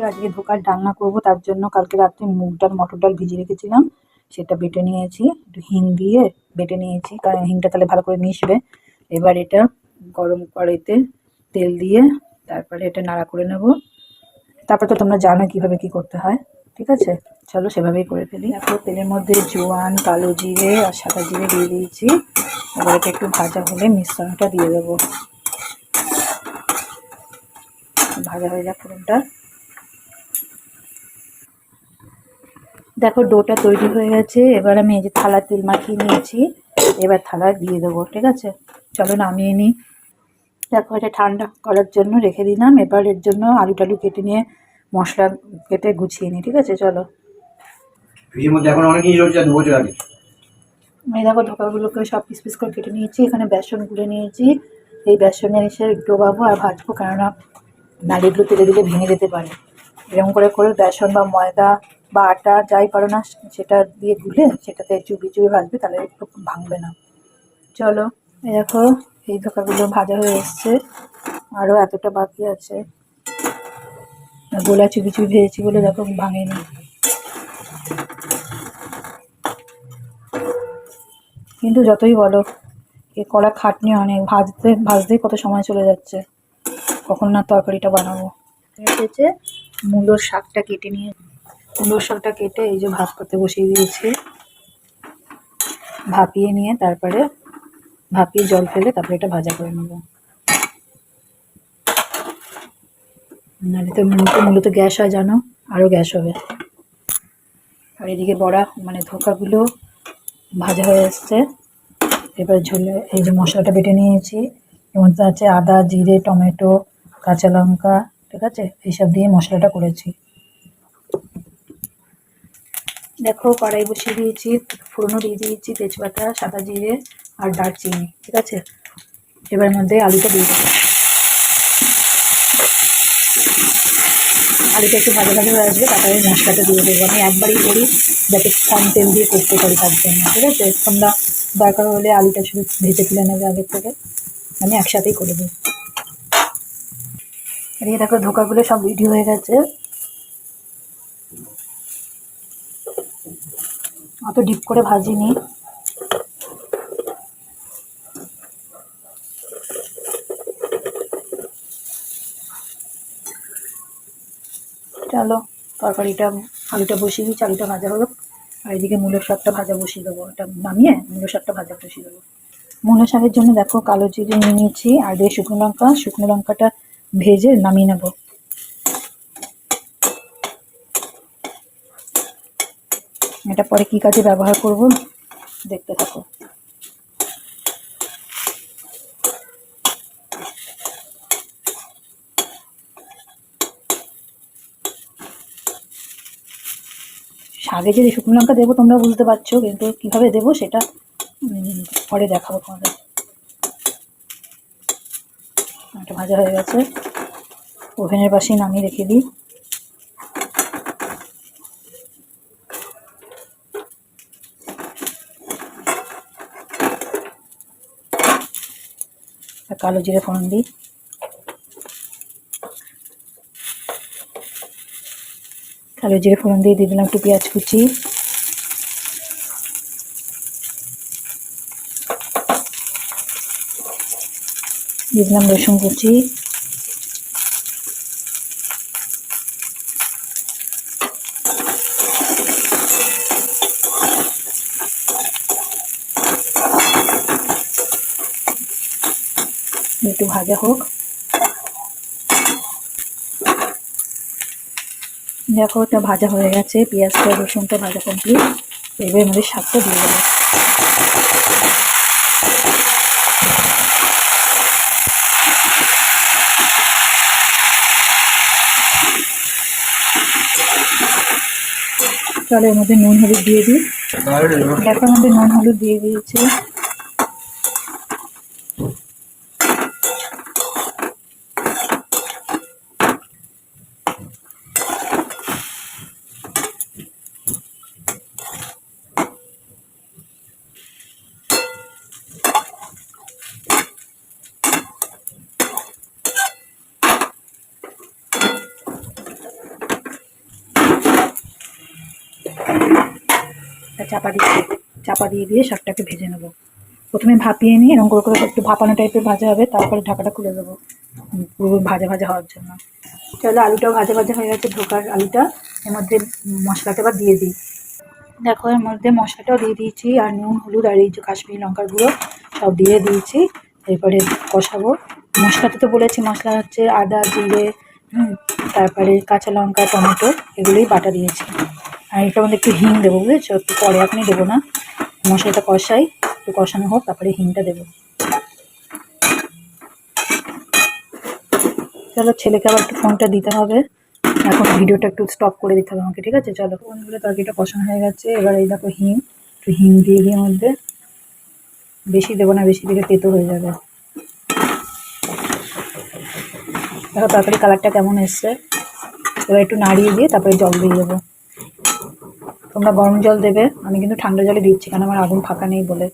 আজকে ধোকার ডালনা করব, তার জন্য কালকে রাত্রে মুগ ডাল মটর ডাল ভিজিয়ে রেখেছিলাম, সেটা বেটে নিয়েছি, একটু হিং দিয়ে বেটে নিয়েছি, কারণ হিংটা তাহলে ভালো করে মিশবে। এবার এটা গরম কড়াইতে তেল দিয়ে তারপরে এটা নাড়া করে নেব। তারপর তো তোমরা জানো কিভাবে কি করতে হয়, ঠিক আছে? চলো সেভাবেই করে ফেলি। দেখো তেলের মধ্যে জোয়ান, কালো জিরে আর সাদা জিরে দিয়ে দিয়েছি। এবার এটা একটু ভাজা হলে মিশ্রণটা দিয়ে দেবো। ভাজা হয়ে যাক ফোড়নটা। দেখো ডোটা তৈরি হয়ে গেছে। এবার আমি এই যে থালা তেল মাখিয়ে নিয়েছি, এবার থালায় দিয়ে দেবো, ঠিক আছে? চলো নামিয়ে নিই। দেখো এটা ঠান্ডা করার জন্য রেখে দিলাম। এবার এর জন্য আলু টালু কেটে নিয়ে মশলা কেটে গুছিয়ে নিই, ঠিক আছে? চলো। এই দেখো ধোকাগুলোকে সব পিস পিস করে কেটে নিয়েছি, এখানে বেসন গুলে নিয়েছি। এই বেসনে এসে ডোবাবো আর ভাজবো, কেননা নাড়িগুলো তেলে দিলে ভেঙে যেতে পারে। এরকম করে করে বেসন বা ময়দা বা আটা যাই পারো না সেটা দিয়ে গুলে সেটাতে চুবি চুবি ভাজবে, তাহলে একটু ভাঙবে না। চলো এই দেখো এই ধোকাগুলো ভাজা হয়ে এসছে, আরও এতটা বাকি আছে। গোলা চুবি চুবি ভেজেছি বলে দেখো ভাঙেনি। কিন্তু যতই বলো এ করা খাটনি অনেক, ভাজতে ভাজতেই কত সময় চলে যাচ্ছে, কখন না তরকারিটা বানাবো। এসেছে মূলোর শাকটা কেটে নিয়ে, মূলোর শাকটা কেটে এই যে ভাত করতে বসিয়ে দিয়েছি। ভাপিয়ে নিয়ে তারপরে ভাপিয়ে জল ফেলে তারপরে এটা ভাজা করে নেবো। নাহলে তো মূলত গ্যাস হয় জানো, আরও গ্যাস হবে। আর এদিকে বড়া মানে ধোকাগুলো ভাজা হয়ে এসছে। এবার ঝোলে এই যে মশলাটা বেটে নিয়েছি, এর মধ্যে আছে আদা, জিরে, টমেটো, কাঁচা লঙ্কা, ঠিক আছে? এইসব দিয়ে মশলাটা করেছি। দেখো কড়াই বসিয়ে দিয়েছি, ফোড়নও দিয়ে দিয়েছি, তেজপাতা, সাদা জিরে আর দারচিনি, ঠিক আছে? এবার মধ্যে আলুটা দিয়ে দেবো। আলুটা একটু ভাজা ভাজা হয়ে আসবে, তারপরে মশলাটা দিয়ে দেবো। আমি একবারই করি যাতে কম তেল দিয়ে করতে পারি, তার জন্য, ঠিক আছে? তোমরা দরকার হলে আলুটা শুধু ভেজে তুলে নেবে আগের থেকে, আমি একসাথেই করে দিই। এদিকে দেখো ধোকাগুলো সব রেডি হয়ে গেছে। অত ডিপ করে ভাজিনি। চলো তরকারিটা আলুটা বসিয়ে দিচ্ছি, আলুটা ভাজা হোক। আর এদিকে মূলের শাকটা ভাজা বসিয়ে দেবো, এটা নামিয়ে মূলের শাকটা ভাজা বসিয়ে দেবো। মূলের শাকের জন্য দেখো কালো জিরে নিয়ে নিয়েছি আর দিয়ে শুকনো লঙ্কাটা ভেজে নামিয়ে নেবো। এটা পরে কি কাজে ব্যবহার করব দেখতে থাকো। শাকে যদি শুকনো লঙ্কা দেবো তোমরা বুঝতে পারছো, কিন্তু কিভাবে দেবো সেটা পরে দেখাবো তোমাদের। এটা ভাজা হয়ে গেছে, ওভেনের পাশেই নামিয়ে রেখে দিই। কালো জিরে ফোড়ন দিই। কালো জিরে ফোড়ন দিয়ে দিলাম একটু পেঁয়াজ কুচি, দিয়ে দিলাম রসুন কুচি, একটু ভাজা হোক। দেখো ওটা ভাজা হয়ে গেছে, পেঁয়াজটা রসুনটা ভাজা কমপ্লিট। এবার আমাদের শাকটা দিয়ে দেবো। চলো এর মধ্যে নুন হলুদ দিয়ে দিই। দেখো আমাদের নুন হলুদ দিয়ে দিয়েছি। চাপা দিয়ে দিয়ে শাকটাকে ভেজে নেবো। প্রথমে ভাপিয়ে নিয়ে এরকম করে একটু ভাপানো টাইপের ভাজা হবে, তারপরে ঢাকাটা খুলে দেবো পুরো ভাজা ভাজা হওয়ার জন্য। চলো আলুটাও ভাজা ভাজা হয়ে গেছে, ঢোকার আলুটা। এর মধ্যে মশলাটা এবার দিয়ে দিই। দেখো এর মধ্যে মশলাটাও দিয়ে দিয়েছি, আর নুন হলুদ আর এই যে কাশ্মীরি লঙ্কার গুঁড়ো সব দিয়ে দিয়েছি। এরপরে কষাবো। মশলাতে তো বলেছি মশলা হচ্ছে আদা জিরে, তারপরে কাঁচা লঙ্কা টমেটো এগুলোই বাটা দিয়েছি। আর এটার মধ্যে একটু হিং দেবো, বুঝেছো? একটু পরে আপনি দেবো না, মশলাটা কষাই, একটু কষানো হোক তারপরে হিংটা দেবো। চলো ছেলেকে আবার একটু ফোনটা দিতে হবে, এখন ভিডিওটা একটু স্টপ করে দিতে হবে আমাকে, ঠিক আছে? চলো বন্ধুরা, তরকারিটা কষানো হয়ে গেছে। এবার এই দেখো হিং, একটু হিং দিয়ে দিই মধ্যে, বেশি দেবো না, বেশি দিলে তেতো হয়ে যাবে। দেখো তরকারি কালারটা কেমন এসছে। এবার একটু নাড়িয়ে দিয়ে তারপরে জল দিয়ে দেবো। তোমরা গরম জল দেবে, আমি কিন্তু ঠান্ডা জলে দিচ্ছি কারণ আমার আগুন ফাঁকা নেই বলে।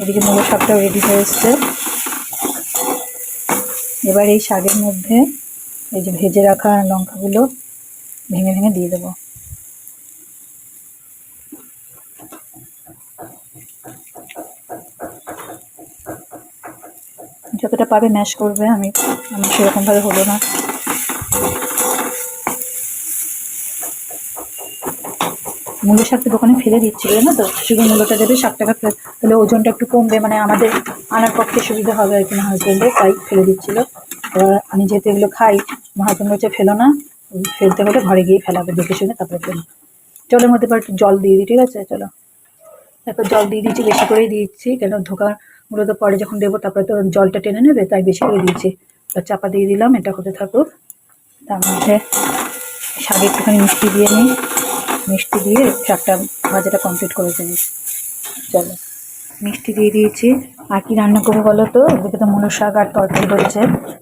এদিকে মূলো শাকটাও রেডি হয়ে এসছে। এবার এই শাকের মধ্যে এই যে ভেজে রাখা লঙ্কাগুলো ভেঙে ভেঙে দিয়ে দেবো। যতটা পারবে ম্যাশ করবে, আমার সেরকমভাবে হলো না। মূলো শাকটা দোকানে ফেলে দিচ্ছি, না তো শুধু মূলোটা দেবে, শাকটাকে তাহলে ওজনটা একটু কমবে, মানে আমাদের আনার পক্ষে সুবিধা হবে আর কি, না হাজবেন্ডের, তাই ফেলে দিচ্ছিল। এবার আমি যেহেতু এগুলো খাই, আমার হাজবেন্ড হচ্ছে ফেলো না, ফেলতে হলে ঘরে গিয়ে ফেলাবে, দেখে শুনে তারপরে ফেলো। জলের মধ্যে একটু জল দিয়ে দিই, ঠিক আছে? চলো তারপর জল দিয়ে দিচ্ছি, বেশি করেই দিচ্ছি, কেন ধোকাগুলো তো পরে যখন দেবো তারপরে তো জলটা টেনে নেবে, তাই বেশি করে দিয়েছি। এবার চাপা দিয়ে দিলাম, এটা হতে থাকুক। তার মধ্যে শাকে একটুখানি মিষ্টি দিয়ে নিই, মিষ্টি দিয়ে শাকটা ভাজাটা কমপ্লিট করে ফেলি। চলো মিষ্টি দিয়ে দিয়েছি। আর কি রান্না করবো বলো তো? এদিকে তো মূলো শাক আর তরকারি হচ্ছে,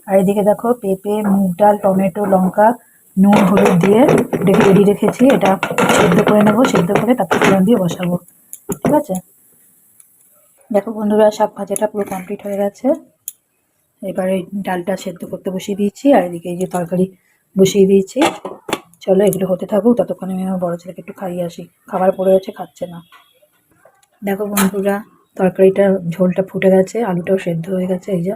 আর এদিকে দেখো পেঁপে মুগ ডাল টমেটো লঙ্কা নুন হলুদ দিয়ে রেডি রেখেছি। এটা সেদ্ধ করে নেবো, সেদ্ধ করে তারপর ফোড়ন দিয়ে বসাবো, ঠিক আছে? দেখো বন্ধুরা, শাক ভাজাটা পুরো কমপ্লিট হয়ে গেছে। এবারে ডালটা সেদ্ধ করতে বসিয়ে দিয়েছি, আর এদিকে এই যে তরকারি বসিয়ে দিয়েছি। চলো এগুলো হতে থাকুক, ততক্ষণে আমি আমার বড় ছেলেকে একটু খাইয়ে আসি, খাবার পড়ে গেছে, খাচ্ছে না। দেখো বন্ধুরা, তরকারিটা ঝোলটা ফুটে গেছে, আলুটাও সেদ্ধ হয়ে গেছে। এই যে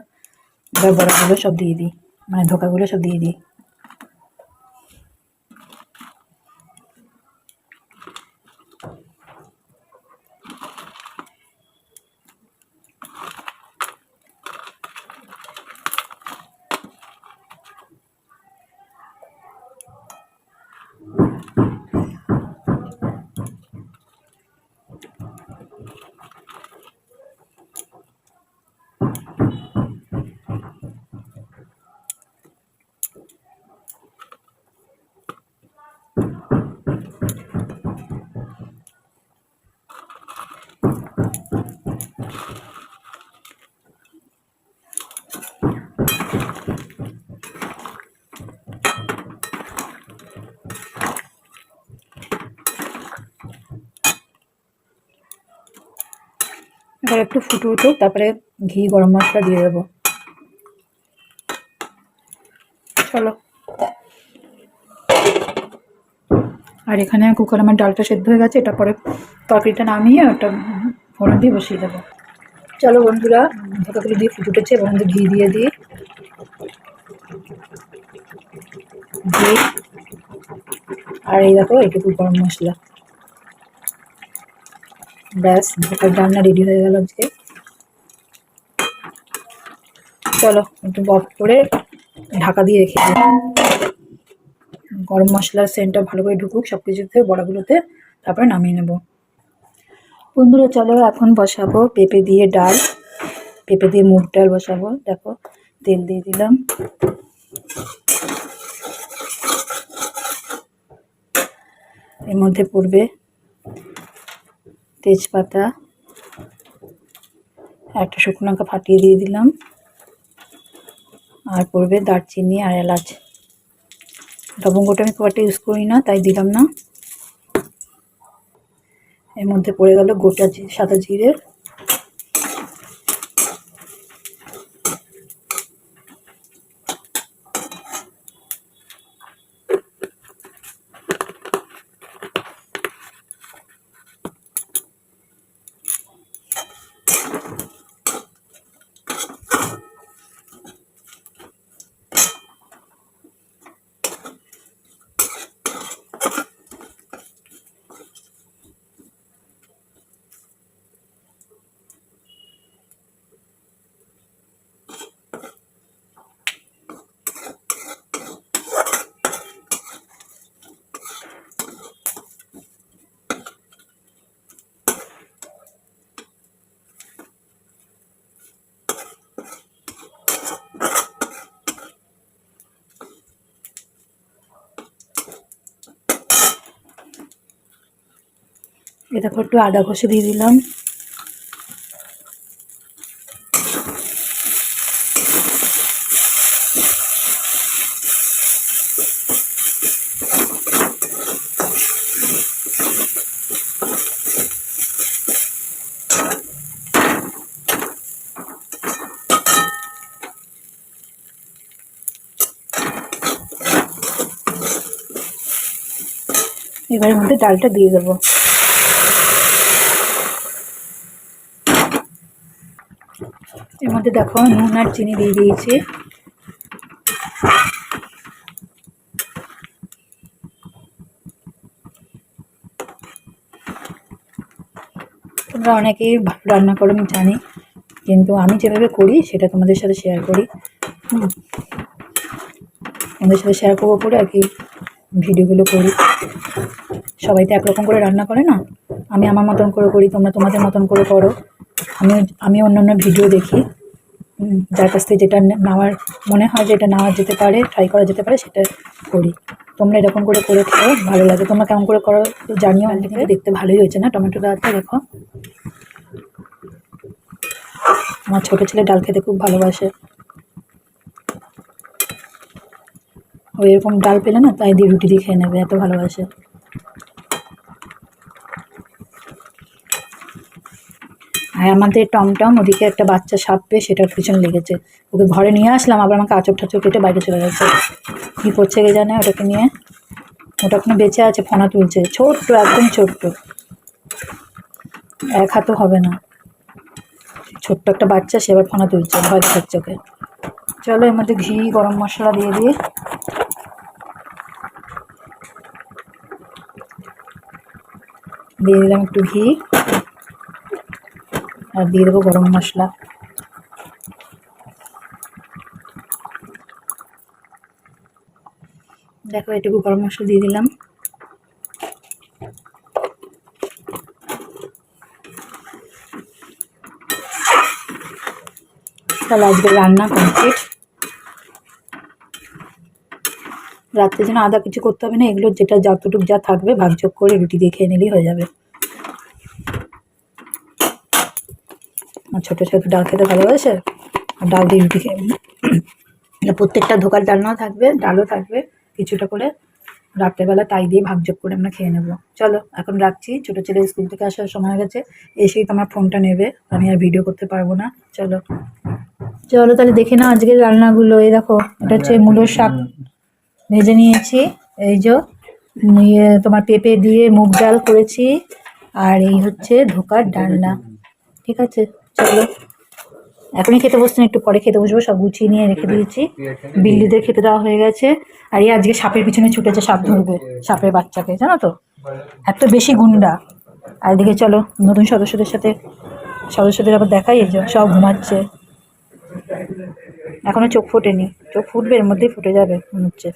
এবার বড়াগুলো সব দিয়ে দিই, মানে ধোকাগুলো সব দিয়ে দিই। এবার একটু ফুটে উঠুক, তারপরে ঘি গরম মশলা দিয়ে দেবো। চলো, আর এখানে কুকারে আমার ডালটা সেদ্ধ হয়ে গেছে, এটা পরে তরকারিটা নামিয়ে ওটা ফোড়ন দিয়ে বসিয়ে দেবো। চলো বন্ধুরা, ধোকাগুলো দিয়ে ফুটে উঠেছে, এবং ঘি দিয়ে দিই, ঘি আর এই দেখো এইটুকু গরম মশলা। ব্যাস, ধোকার রান্না রেডি হয়ে গেল আজকে। চলো একটু অফ করে ঢাকা দিয়ে রেখে দিই, গরম মশলার সেন্টটা ভালো করে ঢুকুক সব কিছুতে, বড়াগুলোতে, তারপরে নামিয়ে নেব। বন্ধুরা চলো এখন বসাবো পেঁপে দিয়ে ডাল, পেঁপে দিয়ে মুগ ডাল বসাবো। দেখো তেল দিয়ে দিলাম, এর মধ্যে পড়বে তেজপাতা, একটা শুকনো লঙ্কা ফাটিয়ে দিয়ে দিলাম, আর পড়বে দারচিনি আর এলাচ। লবঙ্গটা আমি খুব একটা ইউজ করি না, তাই দিলাম না। এর মধ্যে পড়ে গেল গোটা সাদা জিরে, এ দেখো একটু আদা ঘষে দিয়ে দিলাম। এবারের মধ্যে ডালটা দিয়ে দেবো। এর মধ্যে দেখো নুন আর চিনি দিয়ে দিয়েছি। তোমরা অনেকেই ভালো রান্না করো আমি জানি, কিন্তু আমি যেভাবে করি সেটা তোমাদের সাথে শেয়ার করি। তোমাদের সাথে শেয়ার করবো করে আর কি ভিডিওগুলো করি। সবাই তো একরকম করে রান্না করে না, আমি আমার মতন করে করি, তোমরা তোমাদের মতন করে করো। আমি অন্য অন্য ভিডিও দেখি, যার কাছ থেকে যেটা নেওয়ার মনে হয় যে এটা নেওয়া যেতে পারে, ট্রাই করা যেতে পারে, সেটা করি। তোমরা এরকম করে করে খাও, ভালো লাগে। তোমরা কেমন করে করো তো জানিও। দেখতে ভালোই হয়েছে না টমেটো ডালটা? দেখো, আমার ছোটো ছেলে ডাল খেতে খুব ভালোবাসে। ও এরকম ডাল পেলে না তাই দিয়ে রুটি দিয়ে খেয়ে নেবে, এত ভালোবাসে। আর আমাদের টমটম ওদিকে একটা বাচ্চা সাপ পেয়ে সেটার পিছনে লেগেছে। ওকে ঘরে নিয়ে আসলাম, আবার আমাকে আঁচড় ঠাচড় কেটে বাইরে চলে গেছে। কী করছে কে জানে ওটাকে নিয়ে। ওটা এখনো বেঁচে আছে, ফোনা তুলছে, ছোট্ট, একদম ছোট্ট, এক হাতও হবে না। ছোট্ট একটা বাচ্চা, সে আবার ফোনা তুলছে, ভয় দেখাচ্ছে ওকে। চলো এর মধ্যে ঘি, গরম মশলা দিয়ে দিয়ে দিলাম একটু ঘি, আর দিয়ে দেবো গরম মশলা। দেখো এটুকু গরম মশলা দিয়ে দিলাম। তাহলে আজকে রান্না কমপ্লিট। রাত্রে যেন আদা কিছু করতে হবে না, এগুলো যেটা যতটুকু যা থাকবে ভাগযোগ করে রুটি দিয়ে খেয়ে নিলেই হয়ে যাবে। আর ছোটো ছোটো ডাল খেতে ভালোবাসে, আর ডাল দিয়ে রুটি খেয়ে প্রত্যেকটা ধোকার ডালনাও থাকবে, ডালও থাকবে কিছুটা করে। রাত্রেবেলা তাই দিয়ে ভাগযোগ করে আমরা খেয়ে নেবো। চলো এখন রাখছি, ছোটো ছেলে স্কুল থেকে আসার সময় হয়ে গেছে, এসেই তোমার ফোনটা নেবে, আমি আর ভিডিও করতে পারবো না। চলো চলো তাহলে দেখে নাও আজকের রান্নাগুলো। এই দেখো, এটা হচ্ছে মূলোর শাক ভেজে নিয়েছি, এই যে তোমার পেঁপে দিয়ে মুগ ডাল করেছি, আর এই হচ্ছে ধোকার ডালনা। ঠিক আছে, চলো এখনই খেতে বসছি না, একটু পরে খেতে বসবো। সব গুছিয়ে নিয়ে রেখে দিয়েছি, বিল্লিদের খেতে দেওয়া হয়ে গেছে। আর এই আজকে সাপের পিছনে ছুটেছে, সাপ ধরবে, সাপের বাচ্চাকে, জানো তো, এত বেশি গুন্ডা। আর এদিকে চলো নতুন সদস্যদের আবার দেখাই, এই যে সব ঘুমাচ্ছে, এখনো চোখ ফোটেনি, চোখ ফুটবে, এর মধ্যেই ফুটে যাবে মনে হচ্ছে।